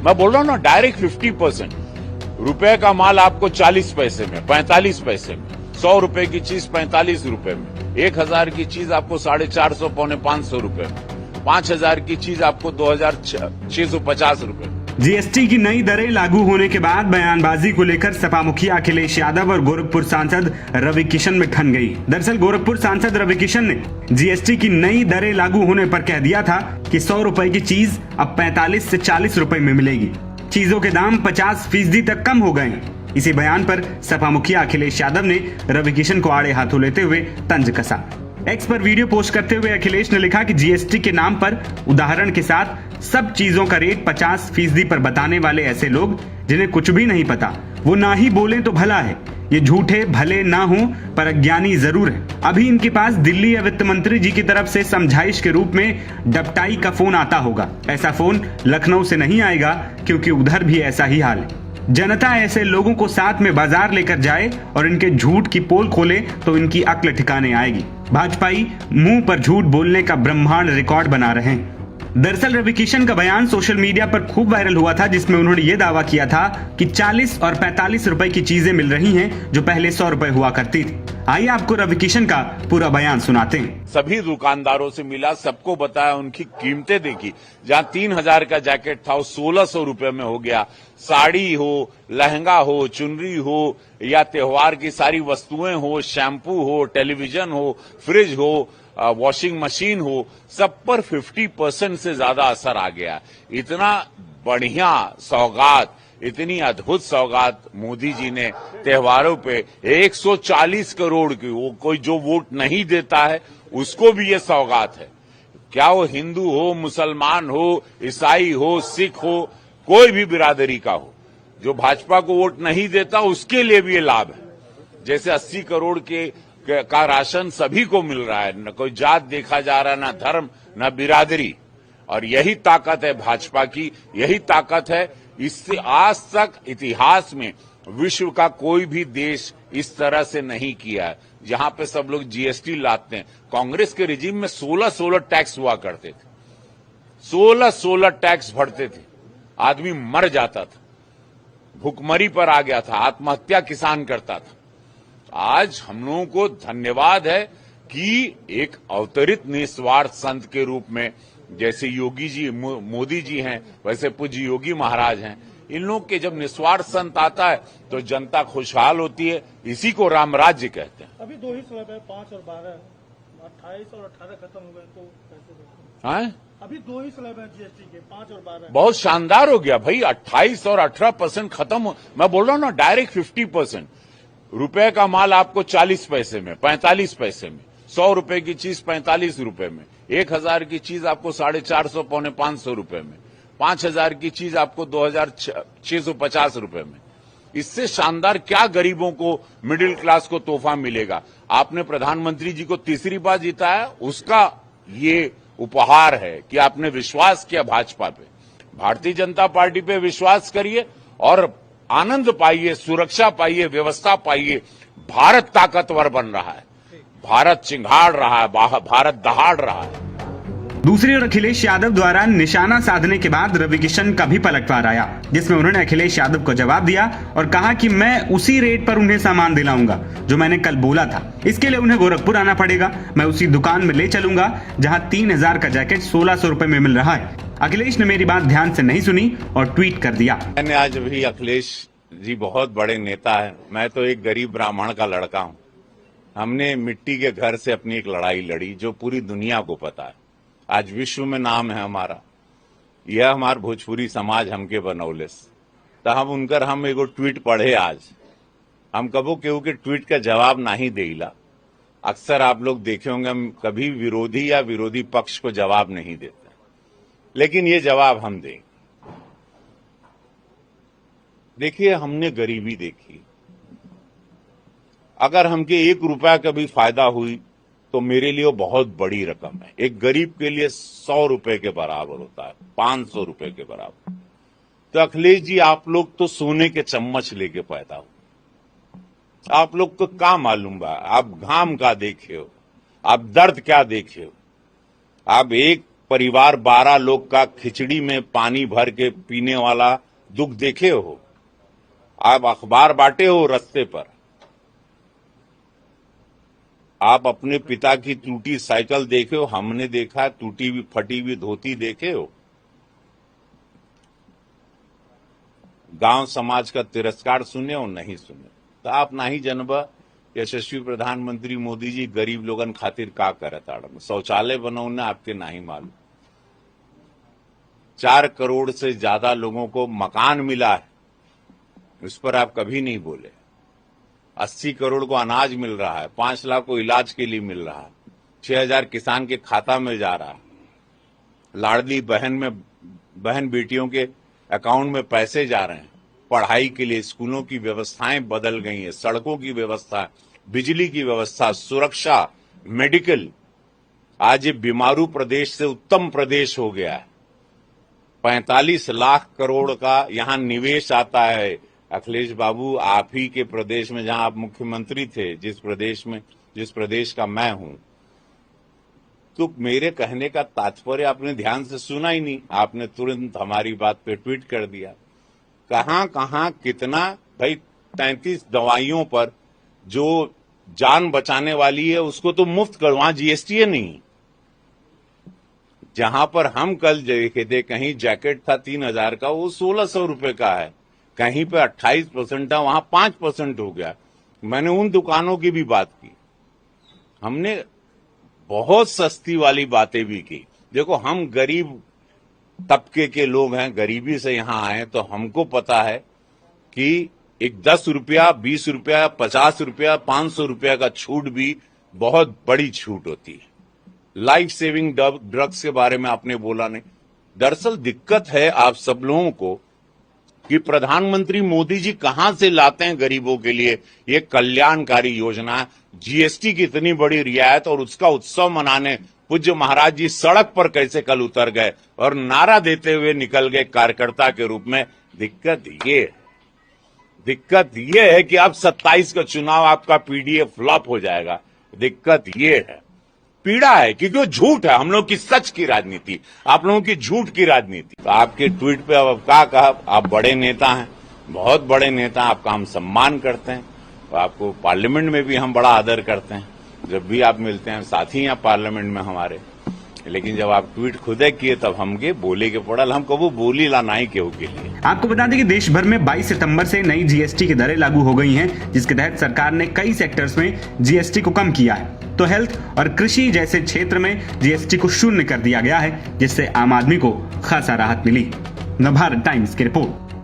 मैं बोल रहा हूं ना, डायरेक्ट 50%। रुपए का माल आपको 40 पैसे में, 45 पैसे में, 100 रुपए की चीज 45 रुपए में, 1000 की चीज आपको 450 पौने 500 रुपए में, 5000 की चीज आपको 2650 रुपए में। जीएसटी की नई दरें लागू होने के बाद बयानबाजी को लेकर सपा मुखिया अखिलेश यादव और गोरखपुर सांसद रवि किशन में ठन गई। दरअसल गोरखपुर सांसद रवि किशन ने जीएसटी की नई दरें लागू होने पर कह दिया था कि 100 रुपए की चीज अब 45 से 40 रुपए में मिलेगी। चीजों के दाम 50% तक कम हो गए। इसी बयान पर सपा मुखिया अखिलेश यादव ने रवि किशन को आड़े हाथों लेते हुए तंज कसा। एक्स पर वीडियो पोस्ट करते हुए अखिलेश ने लिखा कि जीएसटी के नाम पर उदाहरण के साथ सब चीजों का रेट 50% पर बताने वाले ऐसे लोग जिन्हें कुछ भी नहीं पता, वो ना ही बोलें तो भला है। ये झूठे भले ना हो पर अज्ञानी जरूर है। अभी इनके पास दिल्ली या वित्त मंत्री जी की तरफ से समझाइश के रूप में डपटाई का फोन आता होगा। ऐसा फोन लखनऊ से नहीं आएगा क्योंकि उधर भी ऐसा ही हाल है। जनता ऐसे लोगों को साथ में बाजार लेकर जाए और इनके झूठ की पोल खोले तो इनकी अक्ल ठिकाने आएगी। भाजपाई मुंह पर झूठ बोलने का ब्रह्मांड रिकॉर्ड बना रहे हैं। दरअसल रवि किशन का बयान सोशल मीडिया पर खूब वायरल हुआ था, जिसमें उन्होंने ये दावा किया था कि 40 और 45 रुपए की चीजें मिल रही हैं जो पहले 100 रुपए हुआ करती थी। आइए आपको रवि किशन का पूरा बयान सुनाते हैं। सभी दुकानदारों से मिला, सबको बताया, उनकी कीमतें देखी। जहां 3000 का जैकेट था वो 1600 रुपए में हो गया। साड़ी हो, लहंगा हो, चुनरी हो या त्योहार की सारी वस्तुएं हो, शैम्पू हो, टेलीविजन हो, फ्रिज हो, वॉशिंग मशीन हो, सब पर 50% से ज्यादा असर आ गया। इतना बढ़िया सौगात, इतनी अद्भुत सौगात मोदी जी ने त्योहारों पे 140 करोड़ की, वो कोई जो वोट नहीं देता है उसको भी ये सौगात है। क्या वो हिंदू हो, मुसलमान हो, ईसाई हो, सिख हो, कोई भी बिरादरी का हो, जो भाजपा को वोट नहीं देता उसके लिए भी ये लाभ है। जैसे 80 करोड़ का राशन सभी को मिल रहा है, न कोई जात देखा जा रहा है, न धर्म, न बिरादरी। और यही ताकत है भाजपा की, यही ताकत है। इससे आज तक इतिहास में विश्व का कोई भी देश इस तरह से नहीं किया है, जहां पे सब लोग जीएसटी लाते हैं। कांग्रेस के रिजीम में 16 टैक्स हुआ करते थे, 16 टैक्स भरते थे, आदमी मर जाता था, भुखमरी पर आ गया था, आत्महत्या किसान करता था। आज हम लोगों को धन्यवाद है कि एक अवतरित निस्वार्थ संत के रूप में जैसे योगी जी, मोदी जी हैं, वैसे पूज्य योगी महाराज हैं। इन लोग के जब निस्वार्थ संत आता है तो जनता खुशहाल होती है। इसी को राम राज्य कहते हैं। अभी 2 ही स्लैब है, 5 और 12, 28 और 18 खत्म हो गए तो कैसे देखते हैं? हाँ? अभी 2 ही स्लैब है जीएसटी के, 5 और 12। बहुत शानदार हो गया भाई, 28 और 18% खत्म हो। मैं बोल रहा हूं ना, डायरेक्ट 50%। रुपए का माल आपको 40 पैसे में, 45 पैसे में, 100 रुपए की चीज 45 रुपए में, 1000 की चीज आपको 450 पौने 500 रुपए में, 5000 की चीज आपको 2650 रुपए में। इससे शानदार क्या गरीबों को, मिडिल क्लास को तोहफा मिलेगा? आपने प्रधानमंत्री जी को तीसरी बार जिताया, उसका ये उपहार है कि आपने विश्वास किया भाजपा पे। भारतीय जनता पार्टी पे विश्वास करिए और आनंद पाइए, सुरक्षा पाइए, व्यवस्था पाइए। भारत ताकतवर बन रहा है, भारत चिंगाड़ रहा है, भारत दहाड़ रहा है। दूसरी ओर अखिलेश यादव द्वारा निशाना साधने के बाद रवि किशन का भी पलटवार आया, जिसमें उन्होंने अखिलेश यादव को जवाब दिया और कहा कि मैं उसी रेट पर उन्हें सामान दिलाऊंगा जो मैंने कल बोला था। इसके लिए उन्हें गोरखपुर आना पड़ेगा। मैं उसी दुकान में ले चलूंगा जहां 3000 का जैकेट 1600 रुपए में मिल रहा है। अखिलेश ने मेरी बात ध्यान से नहीं सुनी और ट्वीट कर दिया। मैंने आज भी, अखिलेश जी बहुत बड़े नेता है, मैं तो एक गरीब ब्राह्मण का लड़का हूं। हमने मिट्टी के घर से अपनी एक लड़ाई लड़ी जो पूरी दुनिया को पता है। आज विश्व में नाम है हमारा। यह हमार भोजपुरी समाज हमके बनौलेस। तो हम एगो ट्वीट पढ़े आज। हम कबो केहू के ट्वीट का जवाब नहीं देला। अक्सर आप लोग देखे होंगे हम कभी विरोधी या विरोधी पक्ष को जवाब नहीं देते, लेकिन ये जवाब हम दें। देखिए, हमने गरीबी देखी। अगर हमके 1 रुपया का भी फायदा हुई तो मेरे लिए वो बहुत बड़ी रकम है। एक गरीब के लिए 100 रुपए के बराबर होता है, 500 रुपए के बराबर। तो अखिलेश जी, आप लोग तो सोने के चम्मच लेके पैदा हो। आप लोग को क्या मालूम बा? आप घाम का देखे हो, आप दर्द क्या देखे हो? आप एक परिवार 12 लोग का खिचड़ी में पानी भर के पीने वाला दुख देखे हो? आप अखबार बांटे हो रास्ते पर? आप अपने पिता की टूटी साइकिल देखे हो? हमने देखा टूटी हुई फटी हुई धोती देखे हो? गांव समाज का तिरस्कार सुने हो? नहीं सुने। तो आप ना ही जनबा यशस्वी प्रधानमंत्री मोदी जी गरीब लोगन खातिर का करत आड़न। शौचालय बनौने आपके नहीं मालूम। 4 करोड़ से ज्यादा लोगों को मकान मिला है, उस पर आप कभी नहीं बोले। 80 करोड़ को अनाज मिल रहा है, 5 लाख को इलाज के लिए मिल रहा है, 6000 किसान के खाता में जा रहा है, लाडली बहन बेटियों के अकाउंट में पैसे जा रहे हैं, पढ़ाई के लिए स्कूलों की व्यवस्थाएं बदल गई हैं, सड़कों की व्यवस्था, बिजली की व्यवस्था, सुरक्षा, मेडिकल। आज ये बीमारू प्रदेश से उत्तम प्रदेश हो गया है। 45 लाख करोड़ का यहां निवेश आता है। अखिलेश बाबू, आप ही के प्रदेश में, जहां आप मुख्यमंत्री थे, जिस प्रदेश का मैं हूं, तो मेरे कहने का तात्पर्य आपने ध्यान से सुना ही नहीं। आपने तुरंत हमारी बात पे ट्वीट कर दिया। कहां कितना भाई, 33 दवाइयों पर जो जान बचाने वाली है उसको तो मुफ्त कर, वहां जीएसटी है नहीं। जहां पर हम कल देखे थे कहीं जैकेट था 3000 का, वो 1600 रुपए का है। कहीं पे 28% था, वहां 5% हो गया। मैंने उन दुकानों की भी बात की। हमने बहुत सस्ती वाली बातें भी की। देखो, हम गरीब तबके के लोग हैं, गरीबी से यहां आए, तो हमको पता है कि एक 10 रुपया, 20 रुपया, 50 रुपया, 500 रुपया का छूट भी बहुत बड़ी छूट होती है। लाइफ सेविंग ड्रग्स के बारे में आपने बोला नहीं। दरअसल दिक्कत है आप सब लोगों को कि प्रधानमंत्री मोदी जी कहां से लाते हैं गरीबों के लिए ये कल्याणकारी योजना। जीएसटी की इतनी बड़ी रियायत और उसका उत्सव मनाने पूज्य महाराज जी सड़क पर कैसे कल उतर गए और नारा देते हुए निकल गए कार्यकर्ता के रूप में। दिक्कत ये है कि अब 27 का चुनाव आपका पीडीए फ्लॉप हो जाएगा। दिक्कत ये है, पीड़ा है, क्योंकि वो झूठ है। हम लोग की सच की राजनीति, आप लोगों की झूठ की राजनीति। तो आपके ट्वीट पे अब क्या कहा, आप बड़े नेता हैं, बहुत बड़े नेता, आपका हम सम्मान करते हैं, तो आपको पार्लियामेंट में भी हम बड़ा आदर करते हैं। जब भी आप मिलते हैं, साथी हैं पार्लियामेंट में हमारे। लेकिन जब आप ट्वीट खुदे किए तब हमके बोले के पड़ल, हम कबू बोली ला नहीं केहू के लिए। आपको बता दें कि देश भर में 22 सितंबर से नई जीएसटी की दरें लागू हो गई हैं, जिसके तहत सरकार ने कई सेक्टर्स में जीएसटी को कम किया है। तो हेल्थ और कृषि जैसे क्षेत्र में जीएसटी को शून्य कर दिया गया है, जिससे आम आदमी को खासा राहत मिली। नवभारत टाइम्स की रिपोर्ट।